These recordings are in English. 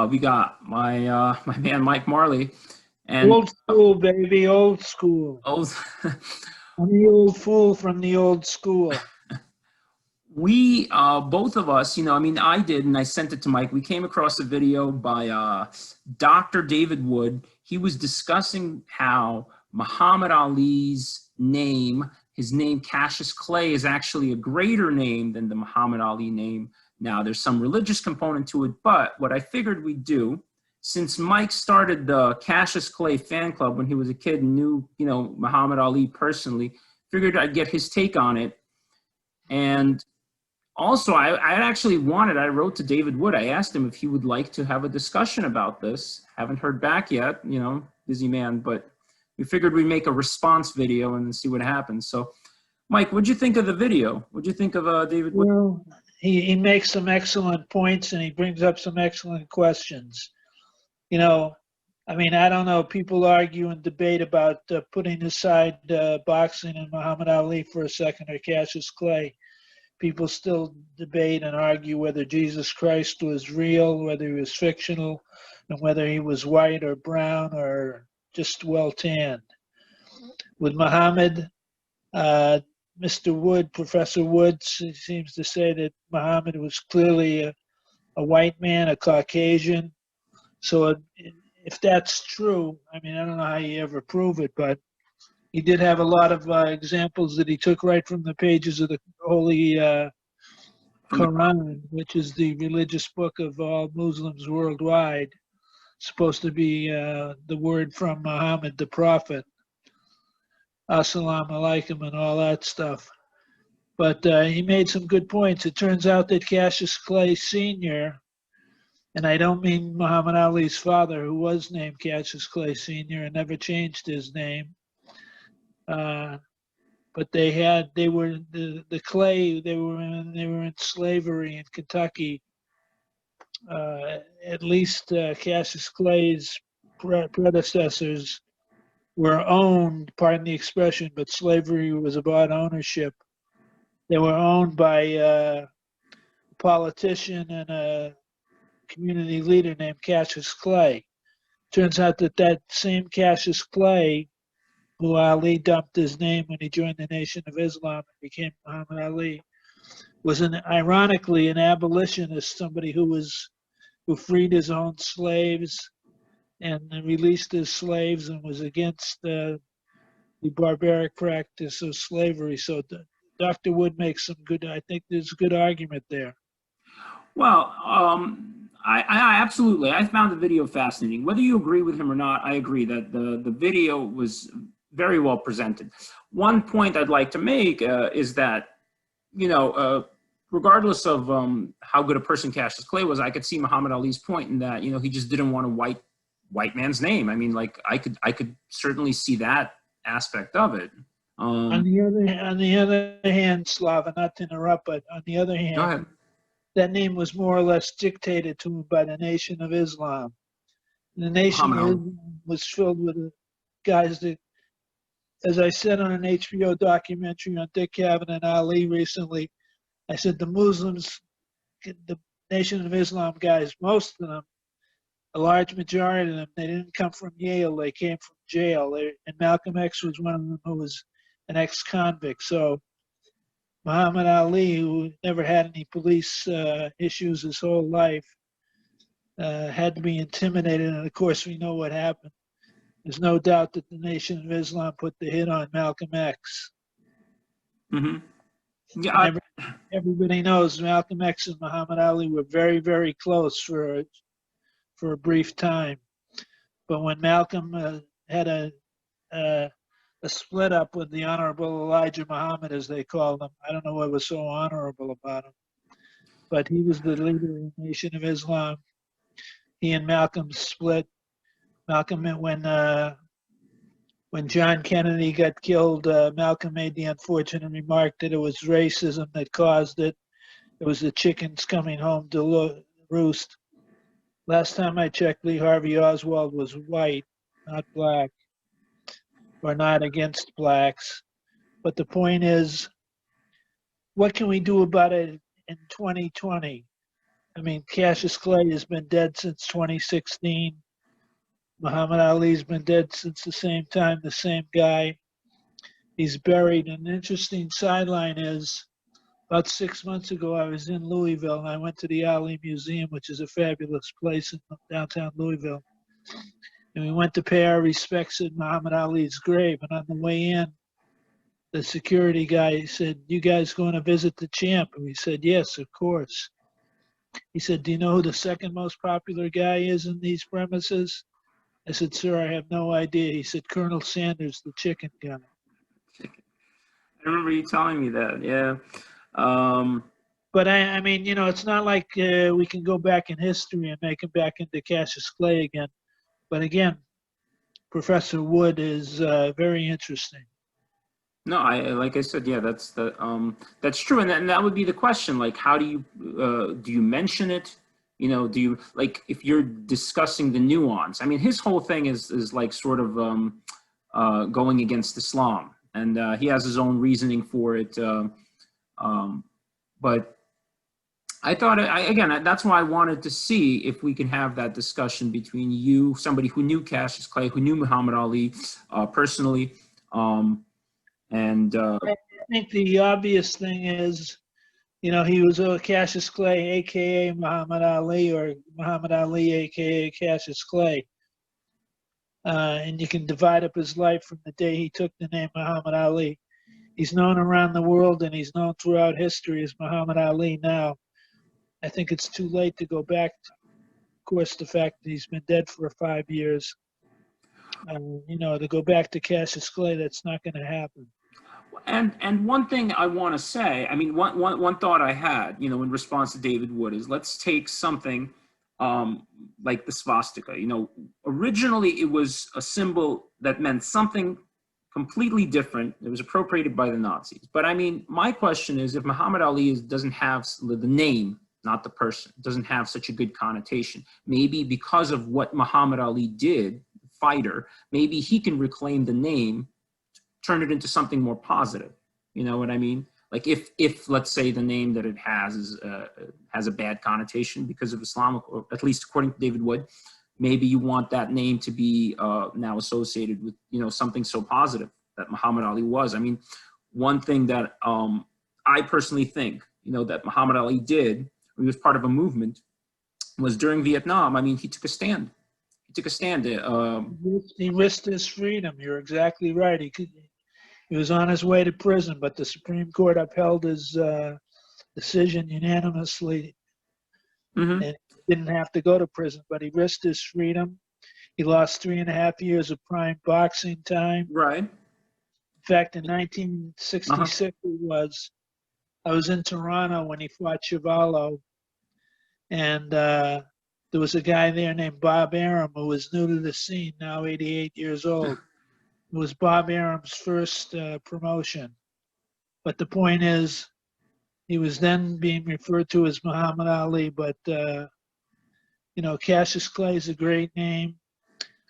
We got my man Mike Marley, and Old school, baby, old school. oh, I'm the old fool from the old school. we both of us, I mean, I did, and I sent it to Mike. We came across a video by Dr. David Wood. He was discussing how Muhammad Ali's name, his name Cassius Clay, is actually a greater name than the Muhammad Ali name. Now, there's some religious component to it, but what I figured we'd do, since Mike started the Cassius Clay fan club when he was a kid and knew, Muhammad Ali personally, figured I'd get his take on it. And also, I wrote to David Wood. I asked him if he would like to have a discussion about this. Haven't heard back yet, busy man, but we figured we'd make a response video and see what happens. So, Mike, what'd you think of the video? What'd you think of David Wood? Well, he makes some excellent points and he brings up some excellent questions. I mean, I don't know. People argue and debate about putting aside boxing and Muhammad Ali for a second or Cassius Clay. People still debate and argue whether Jesus Christ was real, whether he was fictional, and whether he was white or brown or just well tanned. With Muhammad, Mr. Wood, Professor Wood, seems to say that Muhammad was clearly a white man, a Caucasian. So if that's true, I mean, I don't know how you ever prove it, but he did have a lot of examples that he took right from the pages of the Holy Quran, which is the religious book of all Muslims worldwide. It's supposed to be the word from Muhammad, the prophet. Assalamu alaikum and all that stuff. But he made some good points. It turns out that Cassius Clay Sr., and I don't mean Muhammad Ali's father, who was named Cassius Clay Sr. and never changed his name, but they were the Clay. They were in slavery in Kentucky. At least Cassius Clay's predecessors were owned. Pardon the expression, but slavery was about ownership. They were owned by a politician and a community leader named Cassius Clay. Turns out that same Cassius Clay, who Ali dumped his name when he joined the Nation of Islam and became Muhammad Ali, was ironically an abolitionist, somebody who freed his own slaves and released his slaves and was against the barbaric practice of slavery. So Dr. Wood makes I think there's a good argument there. Well, I absolutely. I found the video fascinating. Whether you agree with him or not, I agree that the video was very well presented. One point I'd like to make is that, regardless of how good a person Cassius Clay was, I could see Muhammad Ali's point in that, he just didn't want a white man's name. I mean, like I could certainly see that aspect of it. On the other hand, Slava, not to interrupt, but on the other hand, go ahead. That name was more or less dictated to him by the Nation of Islam. The Nation of Islam was filled with guys that, as I said on an HBO documentary on Dick Cavett and Ali recently, I said the Muslims, the Nation of Islam guys, most of them, a large majority of them, they didn't come from Yale, they came from jail. And Malcolm X was one of them who was an ex-convict. So Muhammad Ali, who never had any police issues his whole life, had to be intimidated. And of course, we know what happened. There's no doubt that the Nation of Islam put the hit on Malcolm X. Mm-hmm. Yeah, everybody knows Malcolm X and Muhammad Ali were very, very close for a brief time. But when Malcolm had a split up with the Honorable Elijah Muhammad, as they called him, I don't know what was so honorable about him, but he was the leader of the Nation of Islam. He and Malcolm split. Malcolm, when John Kennedy got killed, Malcolm made the unfortunate remark that it was racism that caused it. It was the chickens coming home to roost. Last time I checked, Lee Harvey Oswald was white, not black, or not against blacks. But the point is, what can we do about it in 2020? I mean, Cassius Clay has been dead since 2016. Muhammad Ali's been dead since the same time, the same guy. He's buried. An interesting sideline is about 6 months ago, I was in Louisville and I went to the Ali Museum, which is a fabulous place in downtown Louisville. And we went to pay our respects at Muhammad Ali's grave. And on the way in, the security guy said, "You guys going to visit the champ?" And we said, "Yes, of course." He said, "Do you know who the second most popular guy is in these premises?" I said, "Sir, I have no idea." He said, "Colonel Sanders, the chicken guy." I remember you telling me that. Yeah. Um, But I mean, it's not like we can go back in history and make him back into Cassius Clay again. But again, Professor Wood is very interesting. no, like I said, yeah, that's true, and that would be the question. Like, how do you mention it? Do you like if you're discussing the nuance? I mean, his whole thing is like sort of going against Islam, and he has his own reasoning for it. But I thought, again, that's why I wanted to see if we can have that discussion between you, somebody who knew Cassius Clay, who knew Muhammad Ali personally, and I think the obvious thing is, he was Cassius Clay, aka Muhammad Ali, or Muhammad Ali, aka Cassius Clay. And you can divide up his life from the day he took the name Muhammad Ali. He's known around the world and he's known throughout history as Muhammad Ali now. I think it's too late to go back to, of course, the fact that he's been dead for 5 years. To go back to Cassius Clay, that's not going to happen. And one thing I want to say, I mean, one thought I had, in response to David Wood is let's take something like the swastika. Originally it was a symbol that meant something completely different. It was appropriated by the Nazis. But I mean, my question is, if Muhammad Ali doesn't have the name, not the person, doesn't have such a good connotation, maybe because of what Muhammad Ali did, fighter, maybe he can reclaim the name, turn it into something more positive. You know what I mean? Like if let's say the name that it has has a bad connotation because of Islamic, or at least according to David Wood, maybe you want that name to be now associated with something so positive that Muhammad Ali was. I mean, one thing that I personally think that Muhammad Ali did, he was part of a movement, was during Vietnam. I mean, he took a stand. He took a stand. He risked his freedom. You're exactly right. He was on his way to prison, but the Supreme Court upheld his decision unanimously, Mm-hmm. and he didn't have to go to prison. But he risked his freedom. He lost 3.5 years of prime boxing time. Right. In fact, in 1966, I was in Toronto when he fought Chuvalo, and there was a guy there named Bob Arum who was new to the scene, now 88 years old. It was Bob Arum's first promotion. But the point is, he was then being referred to as Muhammad Ali, but, Cassius Clay is a great name.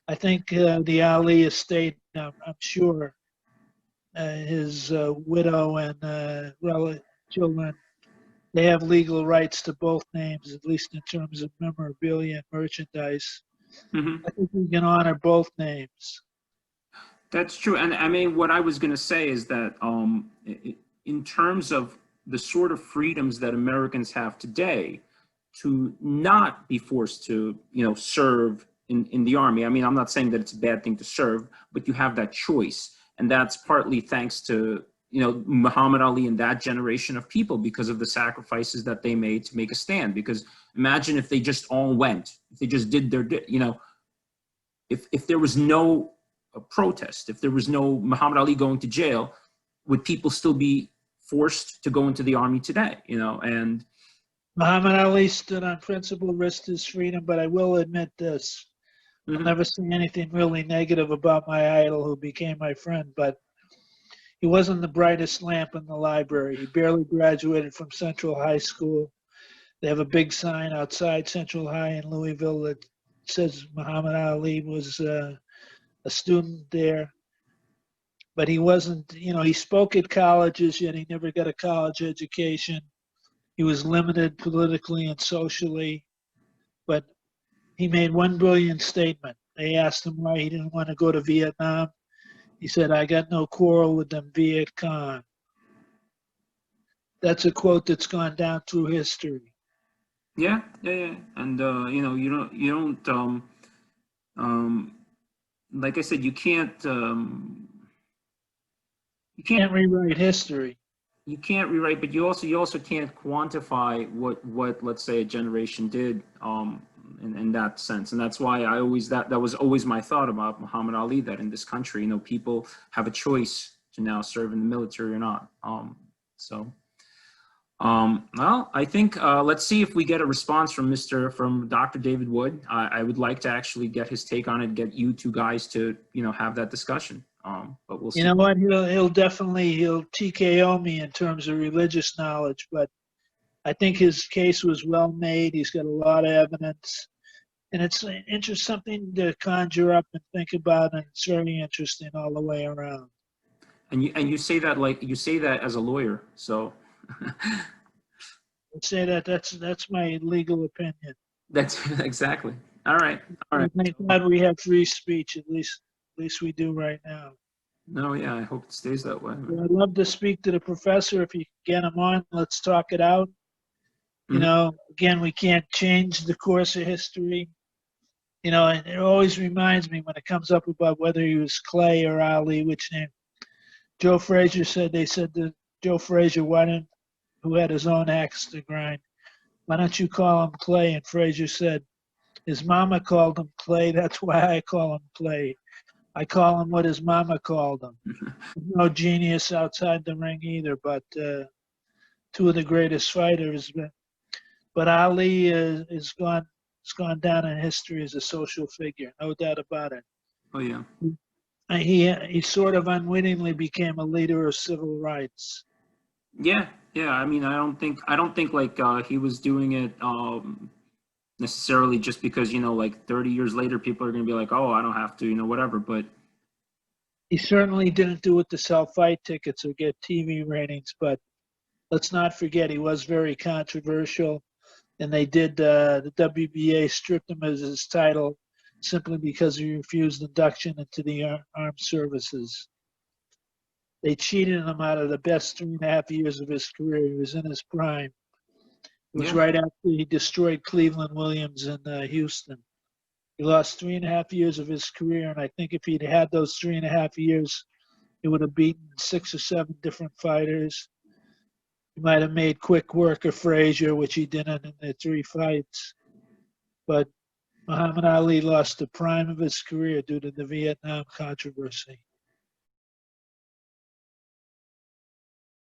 I think the Ali estate, I'm sure, his widow and children, they have legal rights to both names, at least in terms of memorabilia and merchandise. Mm-hmm. I think we can honor both names. That's true. And I mean, what I was going to say is that in terms of the sort of freedoms that Americans have today, to not be forced to, serve in the army. I mean, I'm not saying that it's a bad thing to serve, but you have that choice. And that's partly thanks to, Muhammad Ali and that generation of people, because of the sacrifices that they made to make a stand. Because imagine if they just all went, if they just did their, if there was no protest, if there was no Muhammad Ali going to jail, would people still be forced to go into the army today? And Muhammad Ali stood on principle, risked his freedom, but I will admit this. mm-hmm. I'll never say anything really negative about my idol who became my friend, but he wasn't the brightest lamp in the library. He barely graduated from Central High School. They have a big sign outside Central High in Louisville that says Muhammad Ali was a student there. But he wasn't, he spoke at colleges, yet he never got a college education. He was limited politically and socially, but he made one brilliant statement. They asked him why he didn't want to go to Vietnam. He said, "I got no quarrel with them Viet Cong." That's a quote that's gone down through history. Yeah, yeah, yeah. And um, like I said, you can't Can't rewrite history. you can't rewrite, but you also can't quantify what let's say a generation did in that sense, and that's why that was always my thought about Muhammad Ali, that in this country, people have a choice to now serve in the military or not. So. Well, I think let's see if we get a response from Dr. David Wood. I would like to actually get his take on it, get you two guys to have that discussion. But we'll see. You know what? He'll TKO me in terms of religious knowledge, but I think his case was well made. He's got a lot of evidence, and it's something to conjure up and think about, and it's very interesting all the way around. And you say that as a lawyer, so. I'd say that's my legal opinion. That's exactly. All right. Thank God we have free speech. At least we do right now. No, yeah, I hope it stays that way. Well, I'd love to speak to the professor. If you can get him on, let's talk it out. Again, we can't change the course of history. And it always reminds me when it comes up about whether he was Clay or Ali, which name. Joe Frazier said to Joe Frazier, who had his own axe to grind, "Why don't you call him Clay?" And Frazier said, "His mama called him Clay. That's why I call him Clay. I call him what his mama called him." No genius outside the ring either, but two of the greatest fighters. But Ali is gone down in history as a social figure, no doubt about it. Oh yeah. He sort of unwittingly became a leader of civil rights. Yeah, yeah. I mean, I don't think like he was doing it necessarily just because like 30 years later people are going to be like, oh, I don't have to, whatever. But he certainly didn't do it to sell fight tickets or get TV ratings. But let's not forget he was very controversial, and they did the WBA stripped him of his title simply because he refused induction into the armed services. They cheated him out of the best 3.5 years of his career. He was in his prime. It was right after he destroyed Cleveland Williams in Houston. He lost 3.5 years of his career, and I think if he'd had those 3.5 years, he would have beaten 6 or 7 different fighters. He might have made quick work of Frazier, which he didn't in the 3 fights. But Muhammad Ali lost the prime of his career due to the Vietnam controversy.